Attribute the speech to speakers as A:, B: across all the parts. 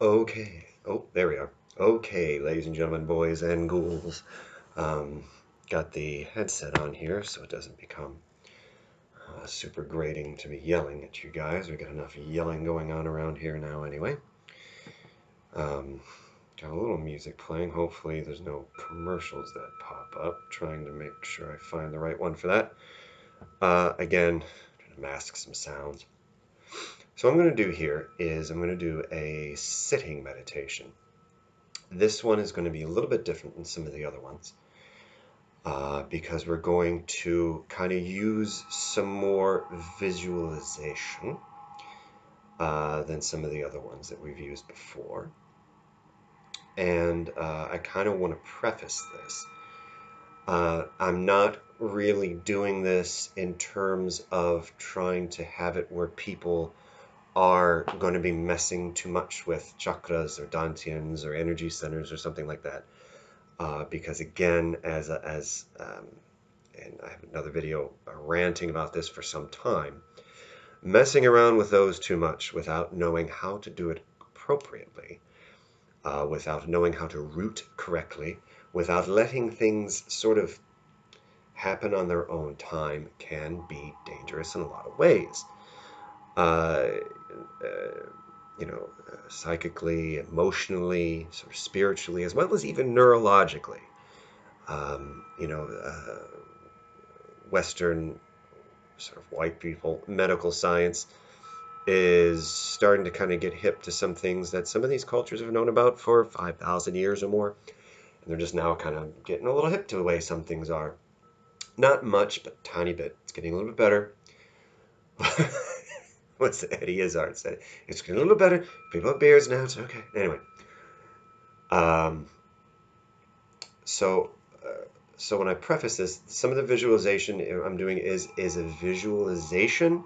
A: Okay. Oh, there we are. Okay, ladies and gentlemen, boys and ghouls. Um, got the headset on here so it doesn't become super grating to be yelling at you guys. We got enough yelling going on around here now anyway. Um, got a little music playing. Hopefully there's no commercials that pop up. Trying to make sure I find the right one for that. Again, trying to mask some sounds. So what I'm going to do here is I'm going to do a sitting meditation. This one is going to be a little bit different than some of the other ones because we're going to kind of use some more visualization than some of the other ones that we've used before. And I kind of want to preface this. I'm not really doing this in terms of trying to have it where people are going to be messing too much with chakras or dantians or energy centers or something like that. Because again, and I have another video ranting about this for some time, messing around with those too much without knowing how to do it appropriately, without knowing how to root correctly, without letting things sort of happen on their own time can be dangerous in a lot of ways. Uh, uh, Psychically, emotionally, sort of spiritually, as well as even neurologically. Um, you know, uh, Western sort of white people medical science is starting to kind of get hip to some things that some of these cultures have known about for 5,000 years or more. And they're just now kind of getting a little hip to the way some things are. Not much, but a tiny bit. It's getting a little bit better. What's Eddie Izzard said? It's getting a little better. People have beards now. It's okay. Anyway. Um, so so when I preface this, some of the visualization I'm doing is a visualization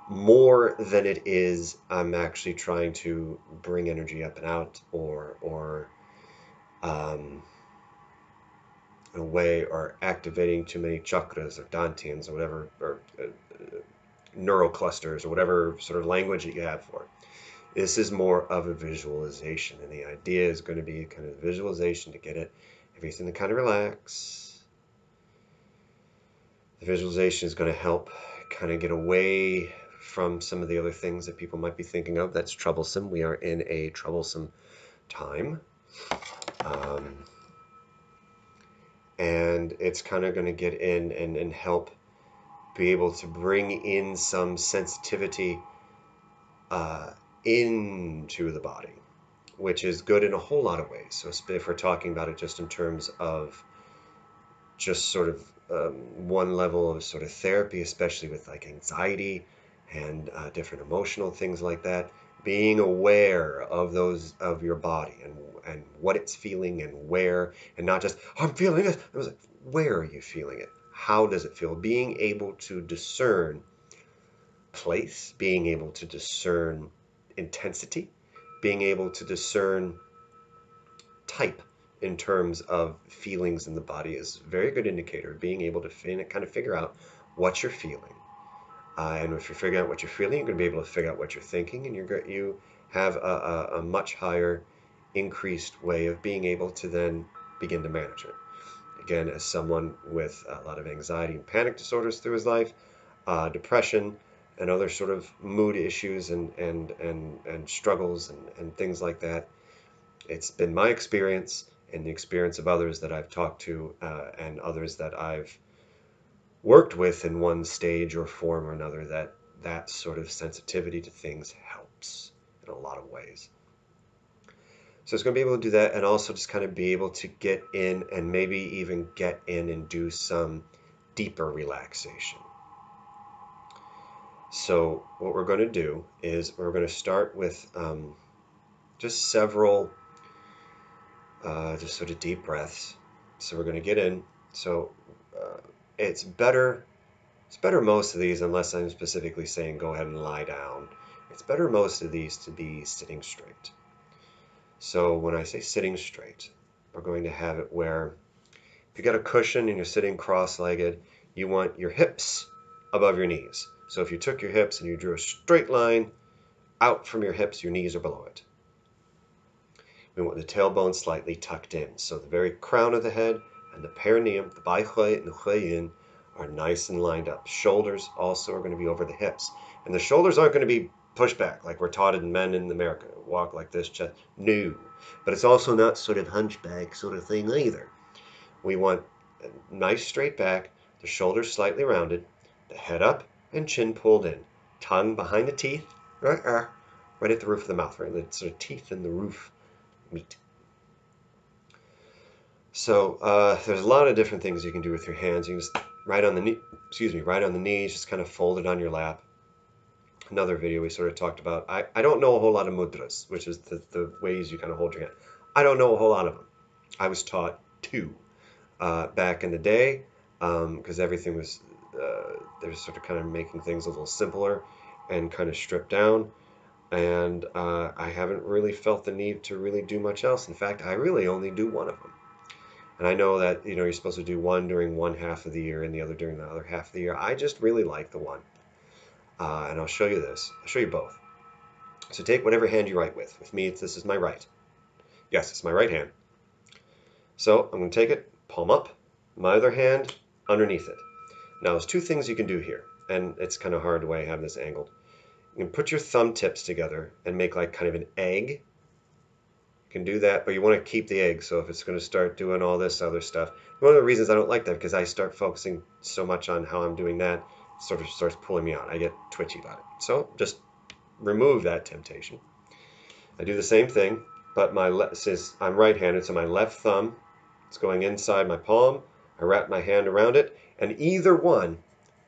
A: more than it is I'm actually trying to bring energy up and out or in a way or activating too many chakras or dantians or whatever or neural clusters or whatever sort of language that you have for it. This is more of a visualization, and the idea is going to be kind of visualization to get everything to kind of relax. The visualization is going to help kind of get away from some of the other things that people might be thinking of that's troublesome. We are in a troublesome time. Um, and it's kind of going to get in and help be able to bring in some sensitivity uh, into the body, which is good in a whole lot of ways. So if we're talking about it just in terms of just sort of one level of sort of therapy, especially with like anxiety and different emotional things like that, being aware of those of your body and what it's feeling and where, and not just I'm feeling it. It was like, where are you feeling it? How does it feel? Being able to discern place, being able to discern intensity, being able to discern type in terms of feelings in the body is a very good indicator. Being able to kind of figure out what you're feeling. And if you're figuring out what you're feeling, you're going to be able to figure out what you're thinking, and you have a much higher increased way of being able to then begin to manage it. Again, as someone with a lot of anxiety and panic disorders through his life, depression, and other sort of mood issues and struggles and things like that, it's been my experience and the experience of others that I've talked to and others that I've worked with in one stage or form or another that sort of sensitivity to things helps in a lot of ways. So it's going to be able to do that and also just kind of be able to get in and maybe even get in and do some deeper relaxation. So what we're going to do is we're going to start with just several just sort of deep breaths. So we're going to get in. So uh, it's better. It's better most of these, unless I'm specifically saying go ahead and lie down. It's better most of these to be sitting straight. So when I say sitting straight, we're going to have it where if you got a cushion and you're sitting cross-legged, you want your hips above your knees. So if you took your hips and you drew a straight line out from your hips, your knees are below it. We want the tailbone slightly tucked in. So the very crown of the head and the perineum, the bai hui and the hui yin, are nice and lined up. Shoulders also are going to be over the hips. And the shoulders aren't going to be pushed back like we're taught in men in America. Walk like this, chest. No. But it's also not sort of hunchback sort of thing either. We want a nice straight back, the shoulders slightly rounded, the head up and chin pulled in. Tongue behind the teeth, right at the roof of the mouth, right? The sort of teeth in the roof meet. So there's a lot of different things you can do with your hands. You can just right on the knee, right on the knees, just kind of fold it on your lap. Another video we sort of talked about. I don't know a whole lot of mudras, which is the ways you kind of hold your hand. I don't know a whole lot of them. I was taught two back in the day because everything was they were sort of kind of making things a little simpler and kind of stripped down. And I haven't really felt the need to really do much else. In fact, I really only do one of them. And I know that you're supposed to do one during one half of the year and the other during the other half of the year. I just really like the one. And I'll show you this. I'll show you both. So take whatever hand you write with. With me, this is my right. Yes, it's my right hand. So I'm going to take it, palm up, my other hand underneath it. Now there's two things you can do here, and it's kind of hard the way I have this angled. You can put your thumb tips together and make like kind of an egg. You can do that, but you want to keep the egg, so if it's going to start doing all this other stuff. One of the reasons I don't like that, because I start focusing so much on how I'm doing that, it sort of starts pulling me out. I get twitchy about it. So just remove that temptation. I do the same thing, but since I'm right-handed, so my left thumb is going inside my palm. I wrap my hand around it, and either one,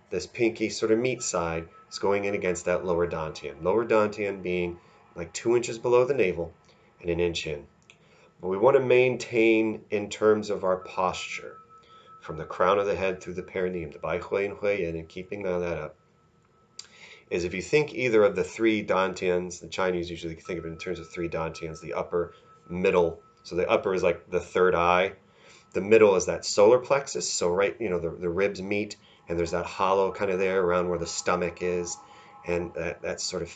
A: this pinky sort of meat side, is going in against that lower dantian. Lower dantian being like 2 inches below the navel and an inch in. But we want to maintain in terms of our posture from the crown of the head through the perineum, the bai hui and hui yin, and keeping that up, is if you think either of the three dantians, the Chinese usually think of it in terms of three dantians, the upper, middle. So the upper is like the third eye. The middle is that solar plexus. So right, the ribs meet, and there's that hollow kind of there around where the stomach is, and that sort of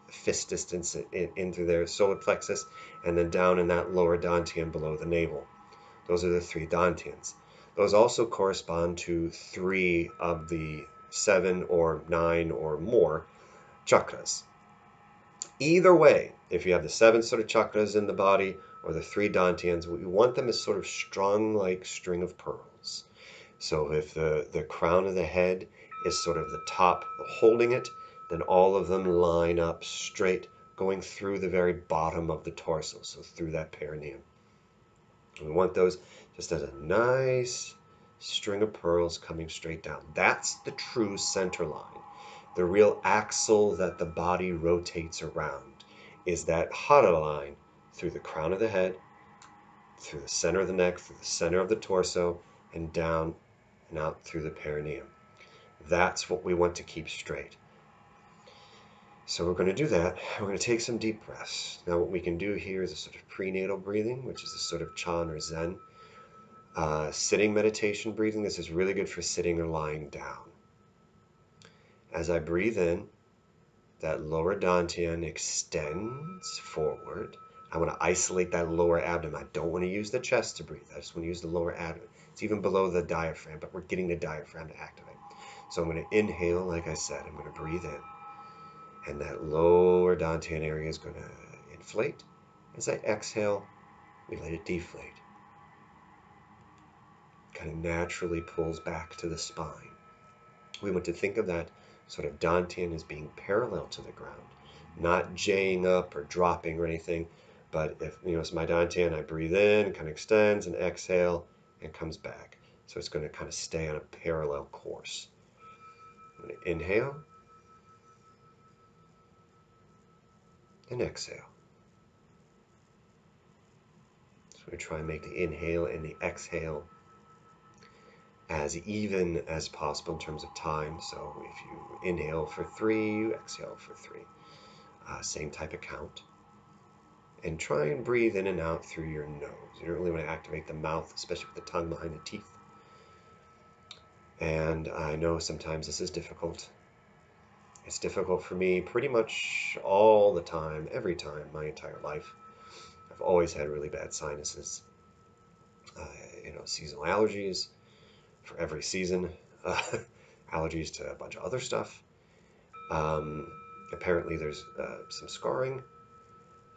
A: fist distance in through their solar plexus, and then down in that lower dantian below the navel. Those are the three dantians. Those also correspond to 3 of the 7 or 9 or more chakras. Either way, if you have the 7 sort of chakras in the body or the 3 dantians, we want them as sort of strung like string of pearls. So if the crown of the head is sort of the top holding it, then all of them line up straight, going through the very bottom of the torso, so through that perineum. We want those just as a nice string of pearls coming straight down. That's the true center line. The real axle that the body rotates around is that hara line through the crown of the head, through the center of the neck, through the center of the torso, and down and out through the perineum. That's what we want to keep straight. So we're going to do that. We're going to take some deep breaths. Now what we can do here is a sort of prenatal breathing, which is a sort of Chan or Zen. Sitting meditation breathing. This is really good for sitting or lying down. As I breathe in, that lower dantian extends forward. I want to isolate that lower abdomen. I don't want to use the chest to breathe. I just want to use the lower abdomen. It's even below the diaphragm, but we're getting the diaphragm to activate. So I'm going to inhale, like I said. I'm going to breathe in. And that lower dantian area is going to inflate. As I exhale, we let it deflate. Kind of naturally pulls back to the spine. We want to think of that sort of dantian as being parallel to the ground, not jaying up or dropping or anything, but if it's my dantian, I breathe in, kind of extends, and exhale, and comes back. So it's going to kind of stay on a parallel course. I'm going to inhale and exhale. So we try and make the inhale and the exhale as even as possible in terms of time. So if you inhale for 3, you exhale for 3. Same type of count. And try and breathe in and out through your nose. You don't really want to activate the mouth, especially with the tongue behind the teeth. And I know sometimes this is difficult. It's difficult for me pretty much all the time, every time, my entire life. I've always had really bad sinuses, seasonal allergies for every season, uh, allergies to a bunch of other stuff. Um, Apparently, there's some scarring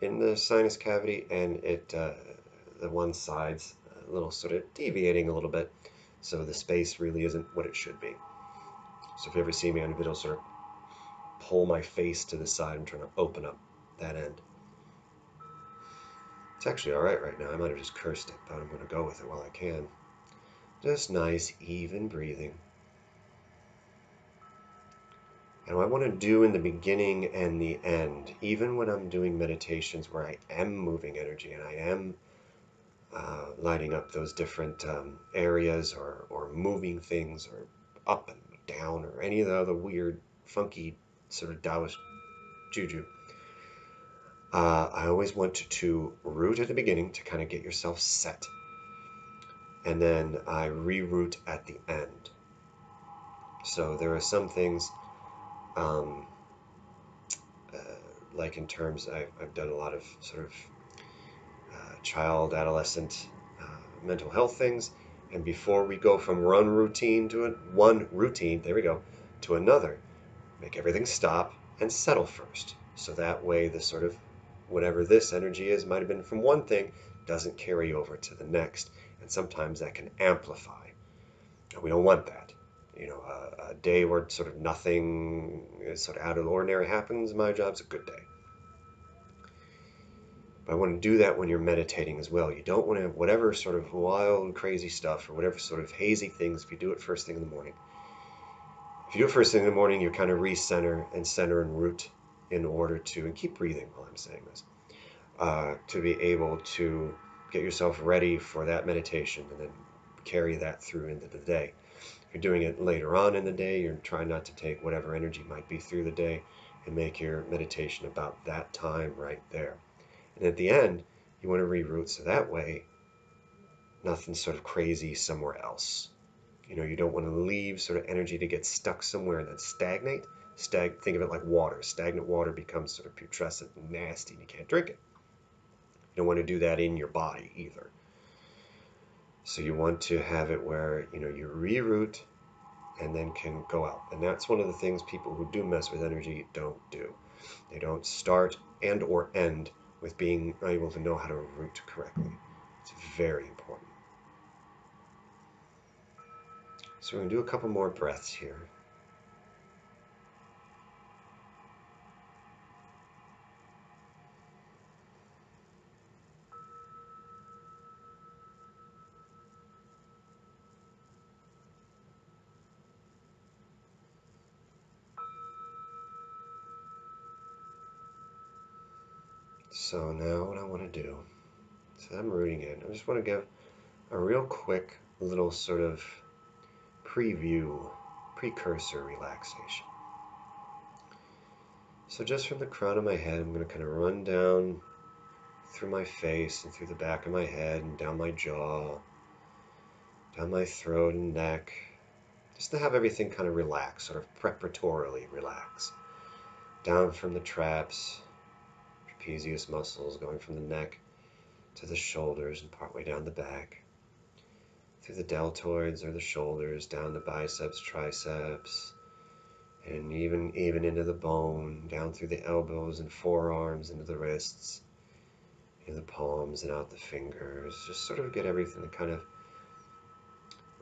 A: in the sinus cavity, and the one side's a little sort of deviating a little bit, so the space really isn't what it should be. So if you ever see me on a video, sort of pull my face to the side, I'm trying to open up that end. It's actually all right now. I might have just cursed it, but I'm going to go with it while I can. Just nice, even breathing. And what I want to do in the beginning and the end, even when I'm doing meditations where I am moving energy and I am lighting up those different areas or moving things or up and down or any of the other weird, funky sort of Taoist juju, I always want to root at the beginning to kind of get yourself set. And then I reroute at the end. So there are some things, um, uh, like in terms, I've done a lot of sort of child, adolescent mental health things. And before we go from one routine, there we go, to another, make everything stop and settle first. So that way the sort of whatever this energy is might have been from one thing doesn't carry over to the next. And sometimes that can amplify. And we don't want that. A day where sort of nothing is sort of out of the ordinary happens, my job's a good day. But I want to do that when you're meditating as well. You don't want to have whatever sort of wild, crazy stuff or whatever sort of hazy things if you do it first thing in the morning. If you do it first thing in the morning, you kind of recenter and center and root in order to, and keep breathing while I'm saying this, to be able to get yourself ready for that meditation and then carry that through into the day. If you're doing it later on in the day, you're trying not to take whatever energy might be through the day and make your meditation about that time right there. And at the end, you want to reroute so that way nothing's sort of crazy somewhere else. You don't want to leave sort of energy to get stuck somewhere and then stagnate. Think of it like water. Stagnant water becomes sort of putrescent and nasty and you can't drink it. You don't want to do that in your body either. So you want to have it where, you reroute and then can go out. And that's one of the things people who do mess with energy don't do. They don't start and or end with being able to know how to route correctly. It's very important. So we're going to do a couple more breaths here. So now what I want to do, so I'm rooting in. I just want to give a real quick little sort of precursor relaxation. So just from the crown of my head, I'm going to kind of run down through my face and through the back of my head and down my jaw, down my throat and neck, just to have everything kind of relax, sort of preparatorily relax. Down from the traps, trapezius muscles going from the neck to the shoulders and partway down the back, through the deltoids or the shoulders, down the biceps, triceps, and even into the bone, down through the elbows and forearms, into the wrists, in the palms and out the fingers. Just sort of get everything to kind of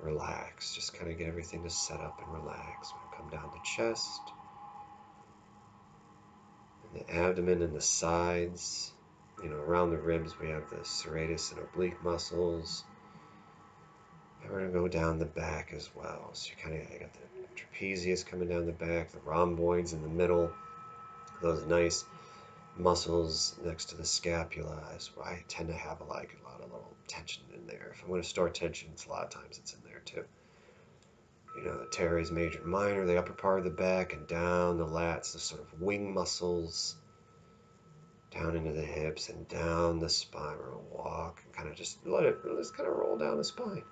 A: relax. Just kind of get everything to set up and relax. We're going to come down the chest, and the abdomen and the sides. Around the ribs we have the serratus and oblique muscles. And we're going to go down the back as well. So you got the trapezius coming down the back, the rhomboids in the middle, those nice muscles next to the scapula. I tend to have a lot of little tension in there. If I'm going to store tension, a lot of times it's in there too. The teres major and minor, the upper part of the back, and down the lats, the sort of wing muscles, down into the hips and down the spine. We're going to walk and kind of just let it just kind of roll down the spine.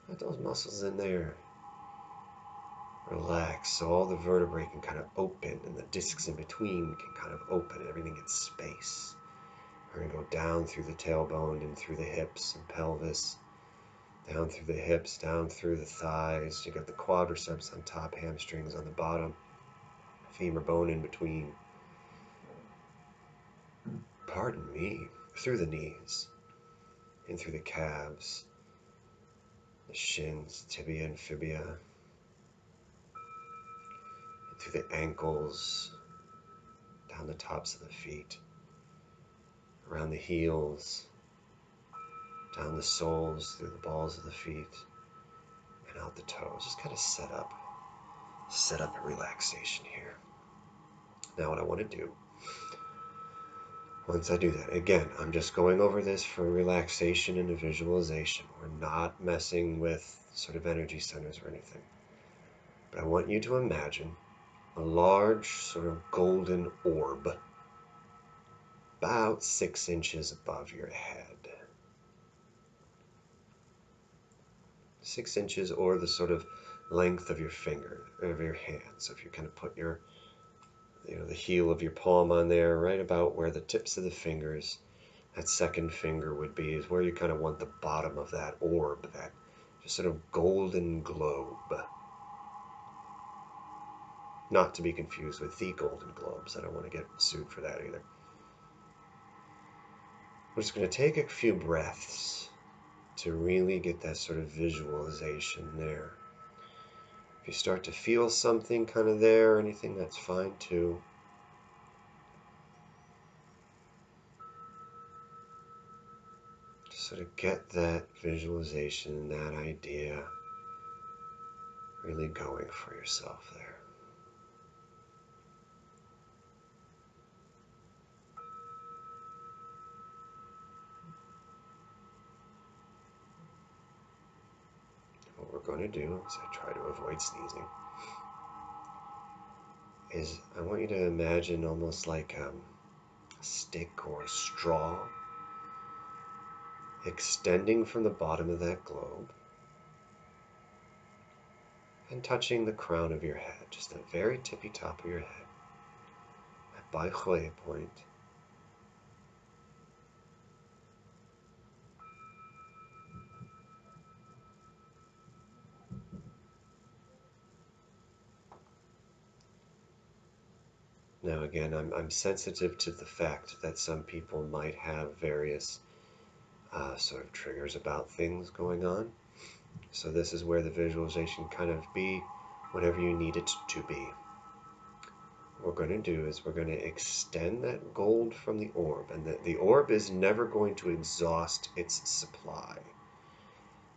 A: Let those muscles in there relax so all the vertebrae can kind of open and the discs in between can kind of open and everything gets space. We're going to go down through the tailbone and through the hips and pelvis, down through the hips, down through the thighs. You got the quadriceps on top, hamstrings on the bottom, femur bone in between. Pardon me, through the knees, in through the calves, the shins, tibia and fibia, through the ankles, down the tops of the feet, around the heels, down the soles, through the balls of the feet, and out the toes. Just kind of set up a relaxation here. Now what I want to do, once I do that, again, I'm just going over this for relaxation and a visualization. We're not messing with sort of energy centers or anything. But I want you to imagine a large sort of golden orb about 6 inches above your head. 6 inches, or the sort of length of your finger, of your hand. So if you kind of put your, the heel of your palm on there, right about where the tips of the fingers, that second finger would be, is where you kind of want the bottom of that orb, that just sort of golden globe. Not to be confused with the Golden Globes. I don't want to get sued for that either. We're just going to take a few breaths to really get that sort of visualization there. If you start to feel something kind of there or anything, that's fine too. Just sort of get that visualization, that idea really going for yourself there. What we're going to do, as I try to avoid sneezing, is I want you to imagine almost like a stick or a straw extending from the bottom of that globe and touching the crown of your head, just the very tippy top of your head, that Baihui point. Now again, I'm sensitive to the fact that some people might have various sort of triggers about things going on. So this is where the visualization kind of be whatever you need it to be. What we're going to do is we're going to extend that gold from the orb, and the orb is never going to exhaust its supply.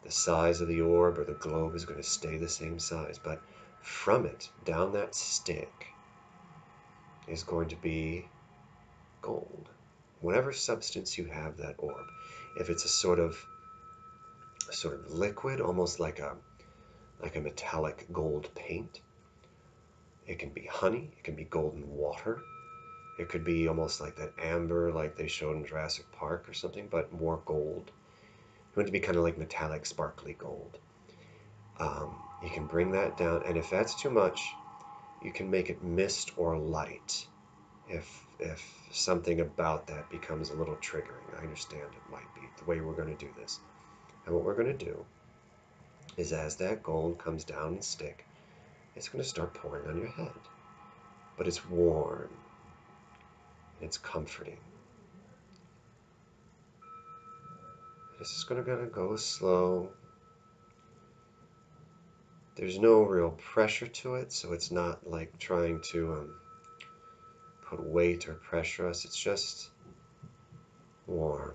A: The size of the orb or the globe is going to stay the same size, but from it, down that stick, is going to be gold. Whatever substance you have that orb. If it's a sort of liquid, almost like a metallic gold paint, it can be honey, it can be golden water, it could be almost like that amber like they showed in Jurassic Park or something, but more gold. You want it to be kind of like metallic, sparkly gold. You can bring that down, and if that's too much, you can make it mist or light. If something about that becomes a little triggering, I understand it might be the way we're going to do this. And what we're going to do is, as that gold comes down and stick, it's going to start pouring on your head. But it's warm, and it's comforting. It's just going to go slow. There's no real pressure to it, so it's not like trying to put weight or pressure us. It's just warm.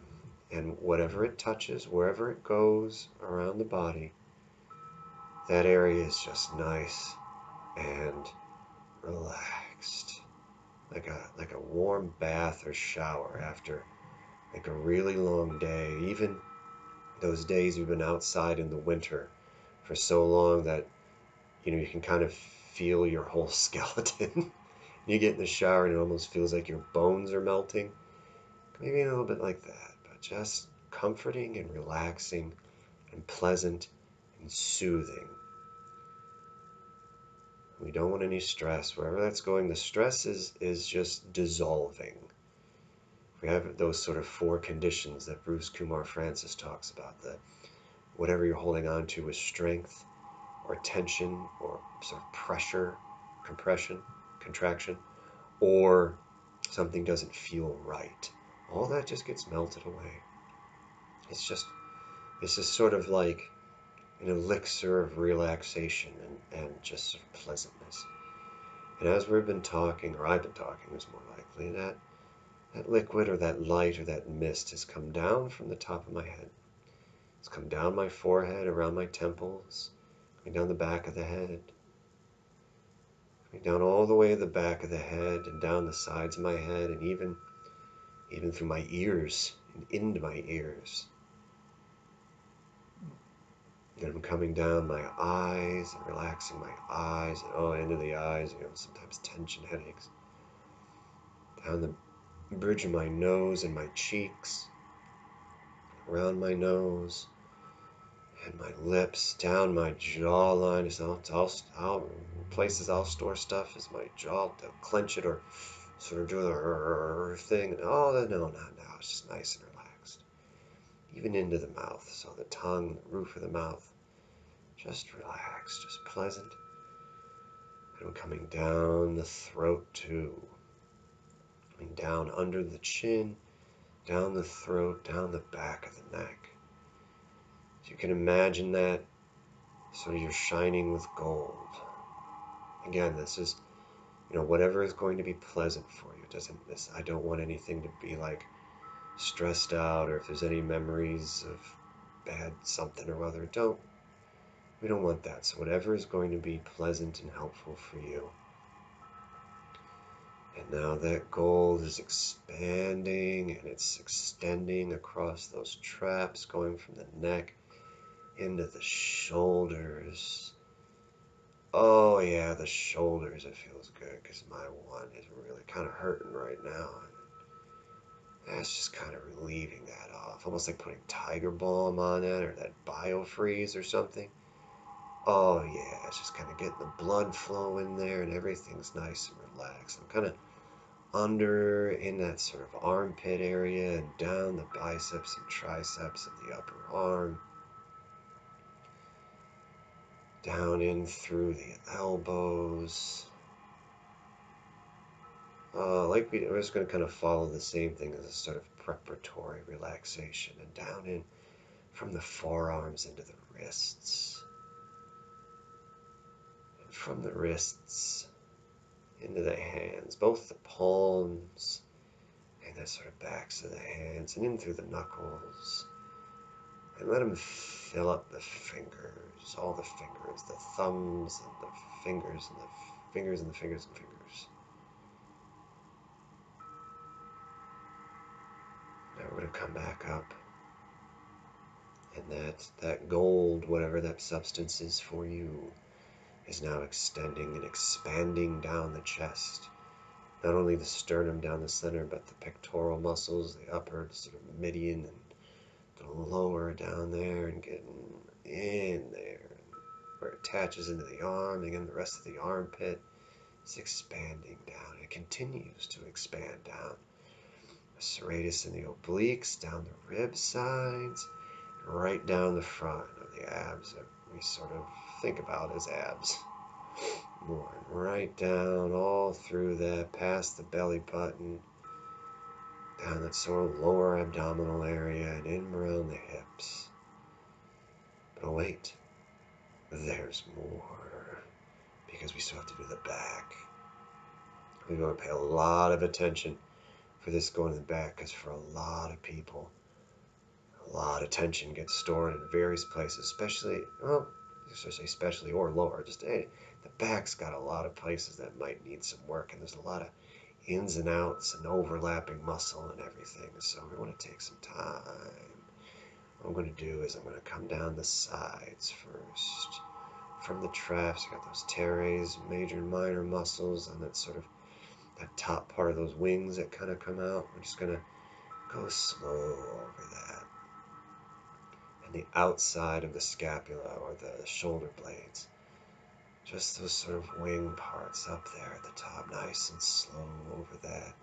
A: And whatever it touches, wherever it goes around the body, that area is just nice and relaxed, like a warm bath or shower after like a really long day. Even those days you've been outside in the winter for so long that you can kind of feel your whole skeleton. You get in the shower and it almost feels like your bones are melting. Maybe a little bit like that, but just comforting and relaxing and pleasant and soothing. We don't want any stress. Wherever that's going, the stress is just dissolving. We have those sort of four conditions that Bruce Kumar Francis talks about, that whatever you're holding on to is strength or tension or sort of pressure, compression, contraction, or something doesn't feel right. All that just gets melted away. It's just sort of like an elixir of relaxation and just sort of pleasantness. And as we've been talking, or I've been talking, is more likely, that liquid or that light or that mist has come down from the top of my head. It's come down my forehead, around my temples, coming down the back of the head, coming down all the way to the back of the head and down the sides of my head, and even through my ears and into my ears. Then I'm coming down my eyes and relaxing my eyes and into the eyes, sometimes tension headaches. Down the bridge of my nose and my cheeks, around my nose and my lips, down my jawline. All places I'll store stuff is my jaw, to clench it or sort of do the thing. No, not now. It's just nice and relaxed. Even into the mouth, so the tongue, the roof of the mouth, just relaxed, just pleasant. And I'm coming down the throat too. Coming down under the chin, down the throat, down the back of the neck. So you can imagine that sort of you're shining with gold. Again, this is, whatever is going to be pleasant for you. I don't want anything to be like stressed out, or if there's any memories of bad something or other, we don't want that. So whatever is going to be pleasant and helpful for you. And now that gold is expanding and it's extending across those traps, going from the neck into the shoulders. Oh yeah, the shoulders, it feels good because my one is really kind of hurting right now. And that's just kind of relieving that off. Almost like putting Tiger Balm on it or that BioFreeze or something. Oh yeah, it's just kind of getting the blood flow in there and everything's nice and relaxed. I'm kind of under in that sort of armpit area and down the biceps and triceps of the upper arm. Down in through the elbows. We're just going to kind of follow the same thing as a sort of preparatory relaxation, and down in from the forearms into the wrists. And from the wrists into the hands, both the palms and the sort of backs of the hands, and in through the knuckles. And let them fill up the fingers, all the fingers, the thumbs and the fingers and the fingers and the fingers and fingers. Now we're going to come back up. And that gold, whatever that substance is for you, is now extending and expanding down the chest. Not only the sternum down the center, but the pectoral muscles, the upper sort of median and the lower down there, and getting in there. Where it attaches into the arm, again the rest of the armpit is expanding down. It continues to expand down. The serratus and the obliques, down the rib sides, right down the front of the abs that we sort of think about as abs. More right down all through that, past the belly button, down that sort of lower abdominal area and in around the hips. But wait, there's more, because we still have to do the back. We're going to pay a lot of attention for this going to the back, because for a lot of people, a lot of tension gets stored in various places, especially or lower. The back's got a lot of places that might need some work, and there's a lot of ins and outs and overlapping muscle and everything. So we want to take some time. What I'm going to do is I'm going to come down the sides first. From the traps, you got those teres, major and minor muscles, and that sort of that top part of those wings that kind of come out. We're just going to go slow over that. And the outside of the scapula or the shoulder blades. Just those sort of wing parts up there at the top, nice and slow over that.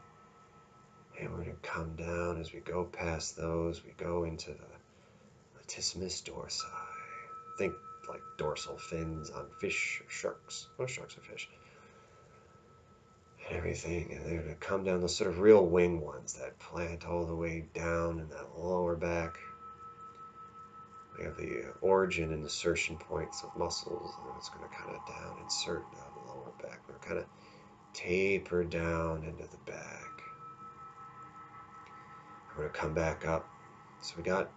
A: And we're going to come down. As we go past those, we go into the latissimus dorsi. Think like dorsal fins on fish or sharks. Most sharks are fish. And everything. And they're going to come down, those sort of real wing ones that plant all the way down in that lower back. We have the origin and insertion points of muscles, and it's going to kind of down insert the lower back. We're kind of taper down into the back. We're going to come back up. So we got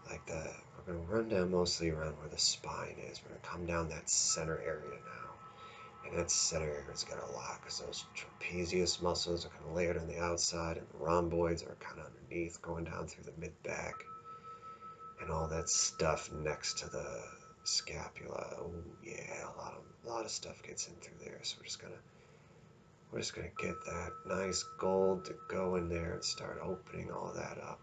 A: like that. We're going to run down mostly around where the spine is. We're going to come down that center area now. And that center area's got a lot because those trapezius muscles are kind of layered on the outside, and the rhomboids are kind of underneath, going down through the mid-back. And all that stuff next to the scapula. Oh yeah, a lot of stuff gets in through there. So we're just gonna get that nice gold to go in there and start opening all that up.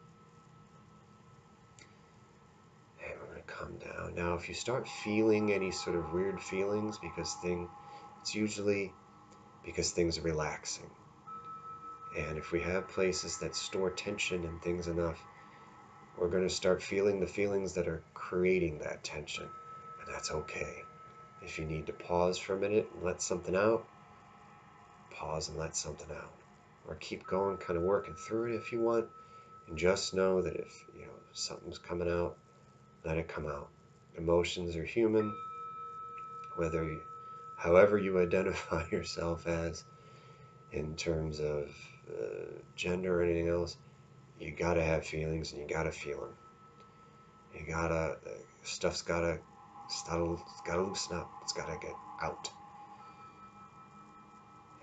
A: And we're gonna come down. Now if you start feeling any sort of weird feelings, it's usually because things are relaxing. And if we have places that store tension and things enough, we're going to start feeling the feelings that are creating that tension. And that's okay. If you need to pause for a minute and let something out, pause and let something out. Or keep going, kind of working through it if you want. And just know that if something's coming out, let it come out. Emotions are human. However you identify yourself as in terms of gender or anything else, you gotta have feelings and you gotta feel them. You gotta, stuff's gotta loosen up. It's gotta get out.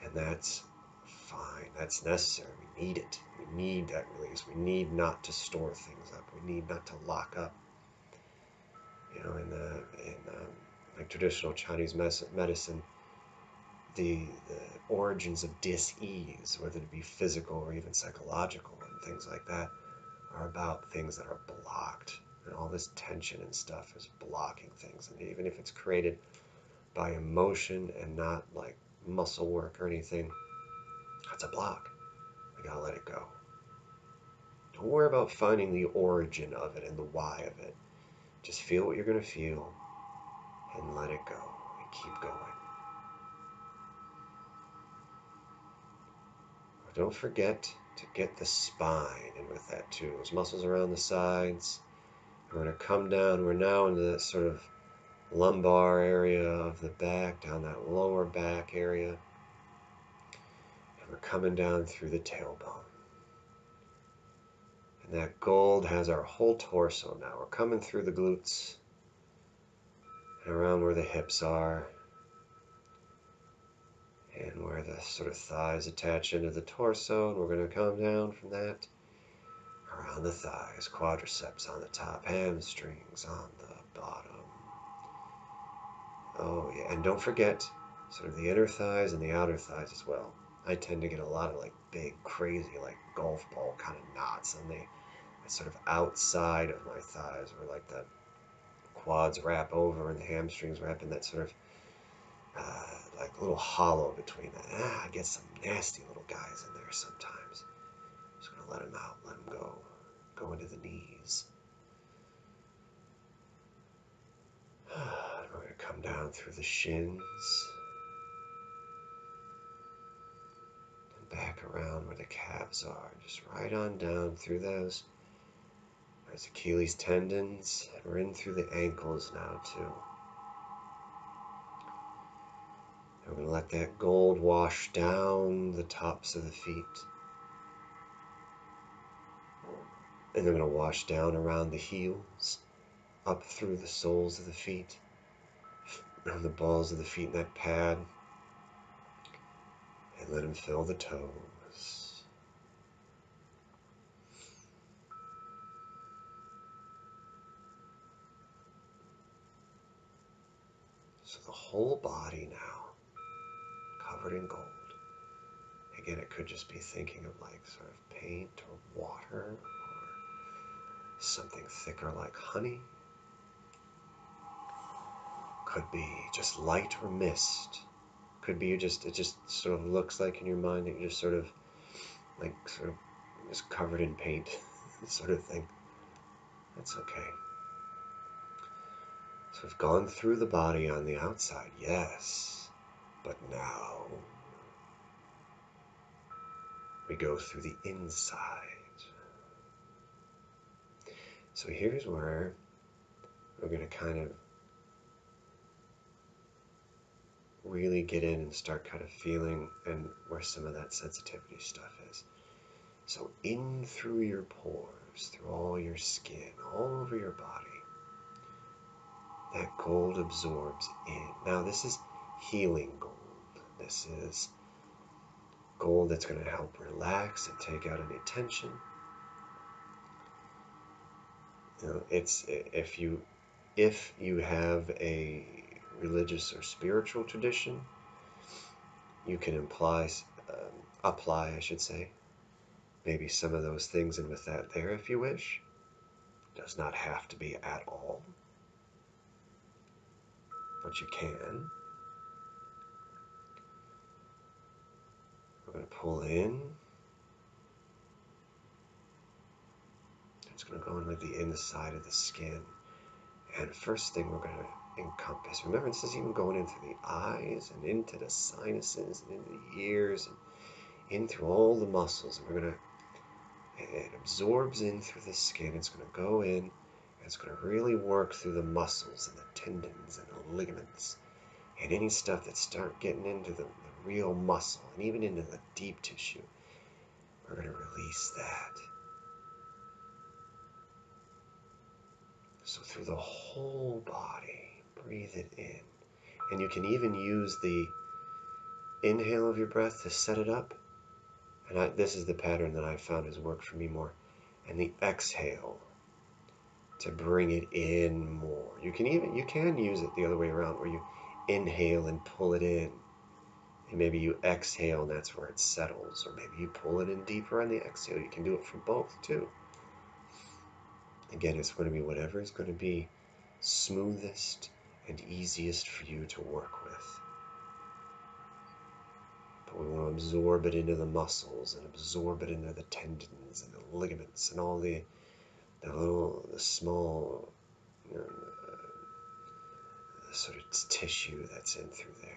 A: And that's fine. That's necessary. We need it. We need that release. We need not to store things up. We need not to lock up. In like traditional Chinese medicine, the origins of dis-ease, whether it be physical or even psychological and things like that, are about things that are blocked. And all this tension and stuff is blocking things. And even if it's created by emotion and not like muscle work or anything, that's a block. We gotta let it go. Don't worry about finding the origin of it and the why of it. Just feel what you're gonna feel and let it go and keep going. Don't forget to get the spine in with that too. Those muscles around the sides. We're going to come down. We're now into that sort of lumbar area of the back, down that lower back area. And we're coming down through the tailbone. And that gold has our whole torso now. We're coming through the glutes and around where the hips are. And where the sort of thighs attach into the torso. And we're going to come down from that around the thighs, quadriceps on the top, hamstrings on the bottom. Oh yeah, and don't forget sort of the inner thighs and the outer thighs as well. I tend to get a lot of like big, crazy, like golf ball kind of knots on the sort of outside of my thighs, where like the quads wrap over and the hamstrings wrap in that sort of like little hollow between that. I get some nasty little guys in there sometimes. Just gonna let them out, let them go into the knees. We're gonna come down through the shins. Back around where the calves are, just right on down through those. There's Achilles tendons, and we're in through the ankles now too. And we're going to let that gold wash down the tops of the feet. And they're going to wash down around the heels, up through the soles of the feet, around the balls of the feet in that pad, and let them fill the toes. So the whole body now covered in gold. Again, it could just be thinking of like sort of paint or water or something thicker like honey. Could be just light or mist. Could be it just sort of looks like in your mind that you're just sort of is covered in paint sort of thing. That's okay. So we've gone through the body on the outside, yes, but now we go through the inside. So here's where we're going to kind of really get in and start kind of feeling and where some of that sensitivity stuff is. So in through your pores, through all your skin, all over your body, that gold absorbs in. Now this is healing gold. This is gold that's going to help relax and take out any tension. You know, it's if you have a religious or spiritual tradition, you can apply, I should say, maybe some of those things in with that there if you wish. Does not have to be at all, but you can. We're going to pull in. It's going to go in like the inside of the skin. And first thing we're going to encompass, remember this is even going into the eyes and into the sinuses and into the ears and in through all the muscles. And we're going to, it absorbs in through the skin. It's going to go in and it's going to really work through the muscles and the tendons and the ligaments and any stuff that start getting into the real muscle and even into the deep tissue. We're going to release that. So through the whole body, breathe it in. And you can even use the inhale of your breath to set it up. And this is the pattern that I've found has worked for me more. And the exhale to bring it in more. You can use it the other way around where you inhale and pull it in. And maybe you exhale and that's where it settles. Or maybe you pull it in deeper on the exhale. You can do it for both too. Again, it's going to be whatever is going to be smoothest and easiest for you to work with. But we want to absorb it into the muscles and absorb it into the tendons and the ligaments and all the small sort of tissue that's in through there.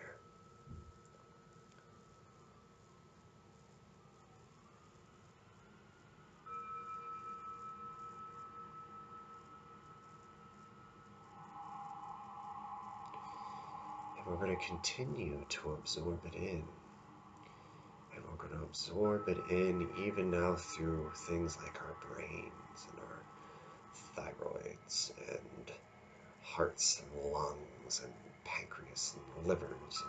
A: And we're going to continue to absorb it in. And we're going to absorb it in even now through things like our brains and our thyroids and hearts and lungs and pancreas and livers.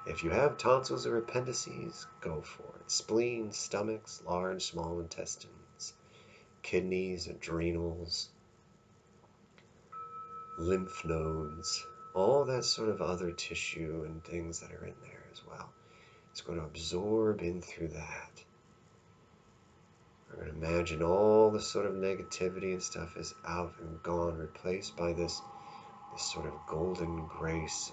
A: And if you have tonsils or appendices, go for it. Spleen, stomachs, large, small intestines, kidneys, adrenals, lymph nodes, all that sort of other tissue and things that are in there as well. It's going to absorb in through that. We're going to imagine all the sort of negativity and stuff is out and gone, replaced by this sort of golden grace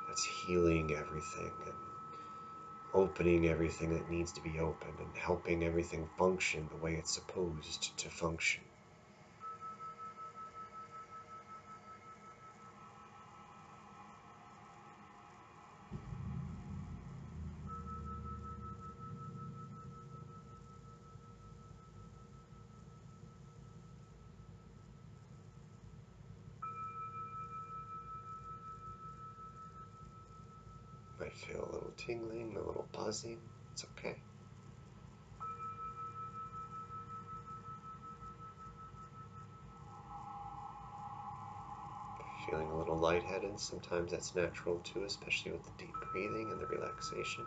A: that's healing everything and opening everything that needs to be opened and helping everything function the way it's supposed to function. Might feel a little tingling, a little buzzing. It's okay. Feeling a little lightheaded, sometimes that's natural too, especially with the deep breathing and the relaxation.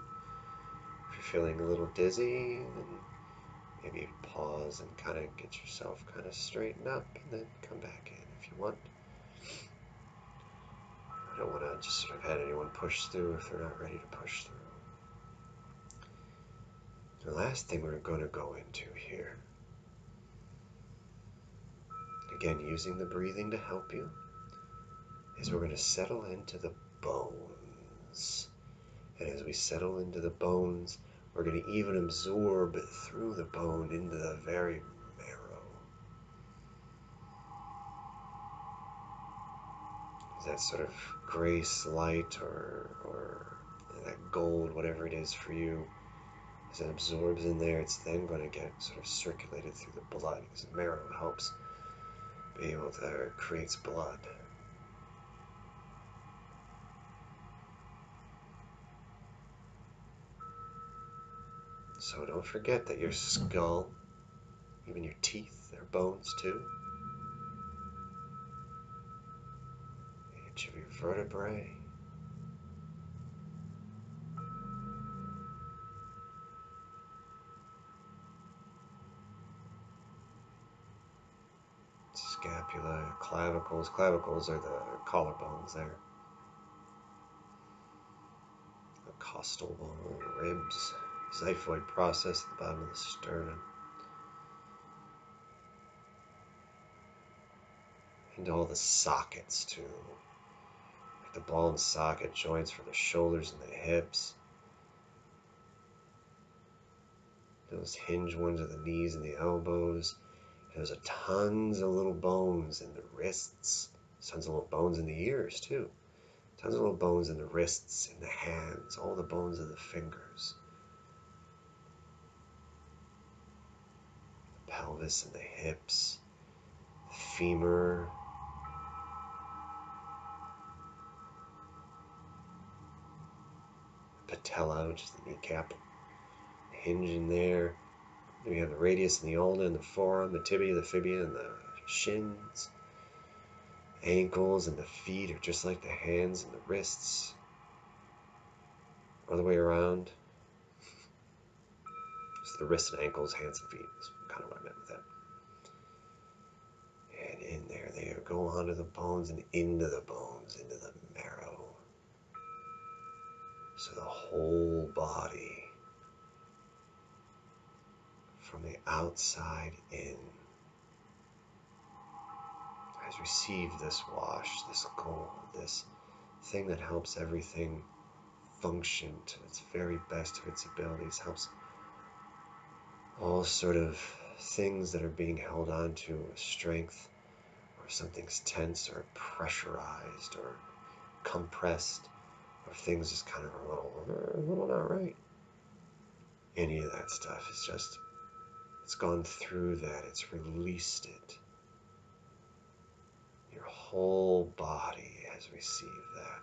A: If you're feeling a little dizzy, then maybe pause and kind of get yourself kind of straighten up and then come back in if you want. I don't want to just sort of have anyone push through if they're not ready to push through. The last thing we're going to go into here, again using the breathing to help you, is we're going to settle into the bones. And as we settle into the bones, We're going to even absorb through the bone into the very marrow. That sort of grace light or that gold, whatever it is for you, as it absorbs in there, it's then going to get sort of circulated through the blood, because the marrow helps be able to, or creates blood. So don't forget that your skull, even your teeth, they're bones too. Each of your vertebrae. Scapula, clavicles. Clavicles are the collarbones there. The costal bone, ribs, xiphoid process at the bottom of the sternum. And all the sockets too. Like the ball and socket joints for the shoulders and the hips. Those hinge ones at the knees and the elbows. There's tons of little bones in the wrists. Tons of little bones in the ears too. Tons of little bones in the wrists, in the hands, all the bones of the fingers. The pelvis and the hips. The femur. The patella, which is the kneecap. Hinge in there. Then we have the radius and the ulna and the forearm, the tibia, the fibula, and the shins. Ankles and the feet are just like the hands and the wrists. Other way around. It's the wrists and ankles, hands and feet. That's kind of what I meant with that. And in there, they go onto the bones and into the bones, into the marrow. So the whole body, from the outside in, has received this wash, this gold, this thing that helps everything function to its very best of its abilities, helps all sort of things that are being held on to with strength, or something's tense or pressurized or compressed, or things just kind of a little not right. Any of that stuff is just, it's gone through that, it's released it. Your whole body has received that.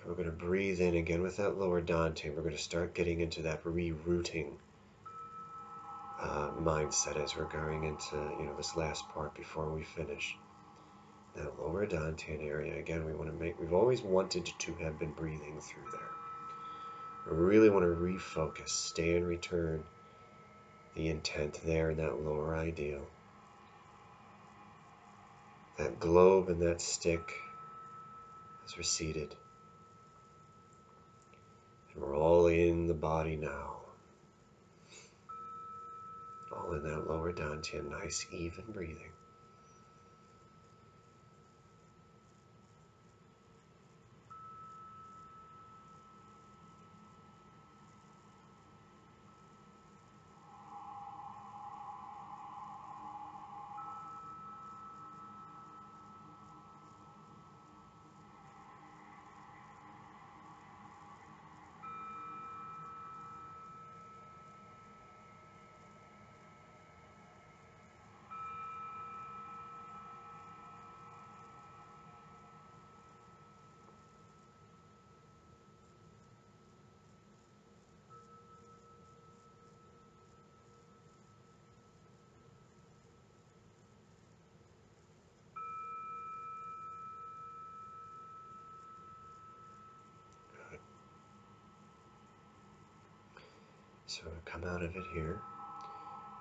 A: We're going to breathe in again with that lower dante. We're going to start getting into that rerouting mindset as we're going into this last part before we finish. That lower dantian area, again, we've always wanted to have been breathing through there. We really want to refocus, stay and return the intent there in that lower ideal. That globe and that stick has receded. And we're all in the body now. All in that lower dantian, nice even breathing. So come out of it here.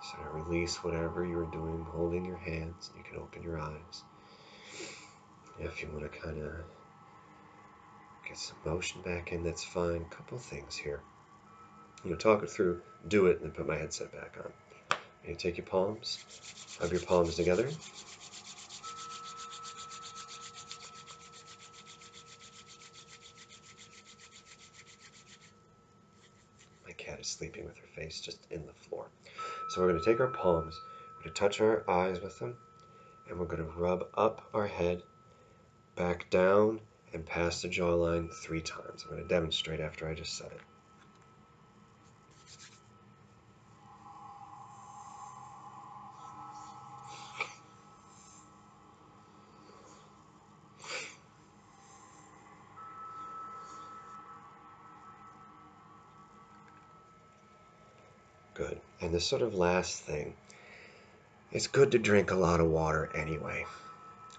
A: Sort of release whatever you were doing, holding your hands. You can open your eyes. If you want to kind of get some motion back in, that's fine. A couple things here. I'm going to talk it through, do it, and then put my headset back on. You take your palms, rub your palms together. My cat is sleeping with her face just in the floor. So we're going to take our palms, we're going to touch our eyes with them, and we're going to rub up our head, back down, and past the jawline 3 times. I'm going to demonstrate after I just said it. Good. And this sort of last thing, it's good to drink a lot of water anyway,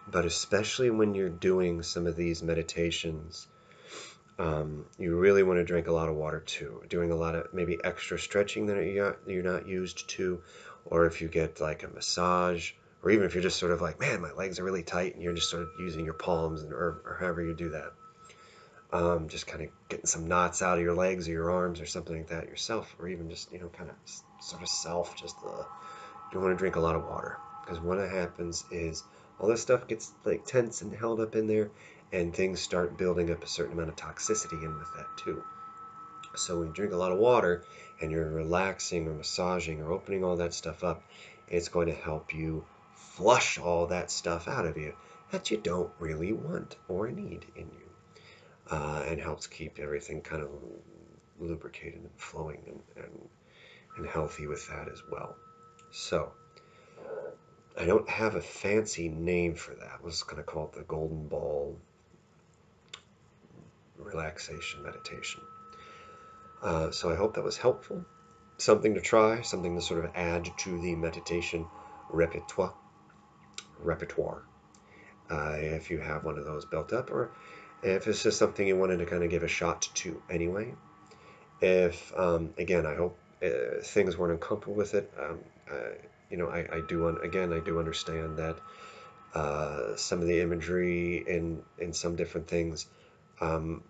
A: but especially when you're doing some of these meditations, you really want to drink a lot of water too. Doing a lot of maybe extra stretching that you're not used to, or if you get like a massage, or even if you're just sort of like, man, my legs are really tight, and you're just sort of using your palms or however you do that. Just kind of getting some knots out of your legs or your arms or something like that yourself, or even just, kind of sort of self, just you want to drink a lot of water, because what happens is all this stuff gets like tense and held up in there, and things start building up a certain amount of toxicity in with that too. So when you drink a lot of water and you're relaxing or massaging or opening all that stuff up, it's going to help you flush all that stuff out of you that you don't really want or need in you, and helps keep everything kind of lubricated and flowing and healthy with that as well. So I don't have a fancy name for that. I was going to call it the Golden Ball Relaxation Meditation. So I hope that was helpful. Something to try, something to sort of add to the meditation repertoire. If you have one of those built up, or if it's just something you wanted to kind of give a shot to anyway. If again, I hope things weren't uncomfortable with it. I do understand that some of the imagery in some different things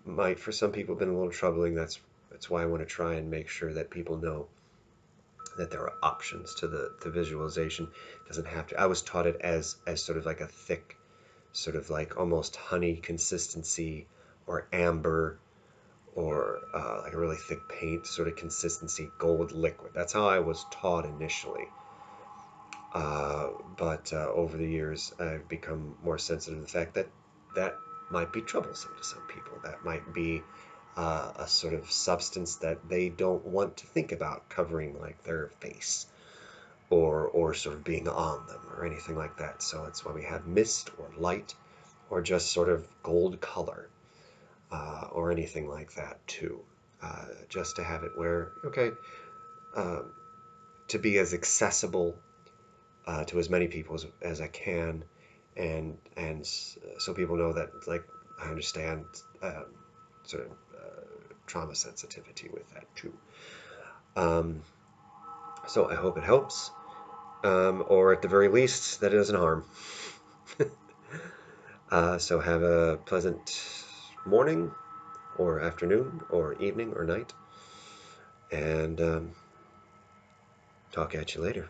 A: might, for some people, been a little troubling. That's why I want to try and make sure that people know that there are options to the visualization. It doesn't have to. I was taught it as sort of like a thick, sort of like almost honey consistency, or amber, or like a really thick paint sort of consistency, gold liquid. That's how I was taught initially. But over the years, I've become more sensitive to the fact that that might be troublesome to some people. That might be a sort of substance that they don't want to think about covering like their face, or sort of being on them or anything like that. So that's why we have mist or light, or just sort of gold color, or anything like that too. Just to have it where, okay, um, to be as accessible to as many people as I can, and so people know that, like, I understand sort of trauma sensitivity with that too. Um, so I hope it helps, or at the very least that it doesn't harm. So have a pleasant morning, or afternoon, or evening, or night, and talk at you later.